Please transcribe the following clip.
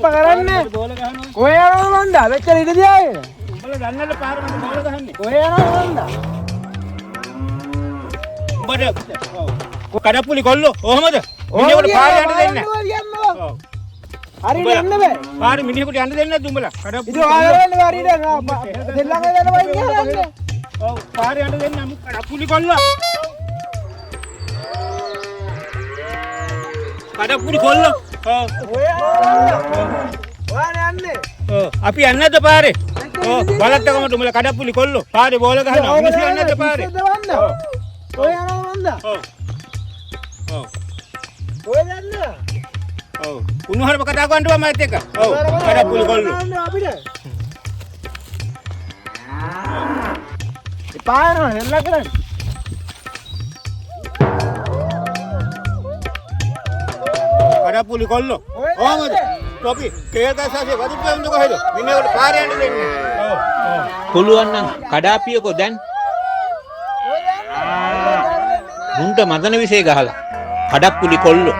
අප්ප කරන්නේ කොහේ යනවද මන්ද වෙච්චර ඉඳ දියාගෙන උඹලා දන්නවද පාර මට බෝල ගහන්නේ කොහේ යනවද මන්ද උඹට කඩප්පුලි කොල්ලෝ කොහමද මිනිහෙකුට පාර යන්න දෙන්නේ ඔව් හරියට යන්න බෑ පාර මිනිහෙකුට යන්න දෙන්නේ නැද්ද උඹලා කඩප්පුලි ඉතින් ආයෙත් හරියට දෙල්ලම යනවා කියන්නේ ඔව් පාර යන්න දෙන්නේ නම් කඩප්පුලි කොල්ලෝ කඩප්පුලි කොල්ලෝ ඔව් ඔයාලා යන්නේ අපි යන්නේ නැද්ද පාරේ ඔව් බලත්තකමට උඹලා කඩප්පුලි කොල්ලෝ පාරේ බෝල ගහනවා මිනිස්සු යන්නේ නැද්ද පාරේ ඔය යනවා මන්ද ඔව් ඔය යන්නේ ඔව් උණුහරම කතා කරනවා මයිත් එක්ක ඔව් කඩප්පුලි කොල්ලෝ අපිට පාරන හෙල්ලා කරන්නේ කඩප්පුලි කොල්ලෝ කොහමද टोपी केल का सासे वदु पेंदु කොහෙද මිනිහෙකුට පාර යන්න දෙන්නේ ඔව් පුළුවන් නම් කඩාපියකෝ දැන් මුන්ට මදන විශේෂ ගහලා කඩප්පුලි කොල්ලෝ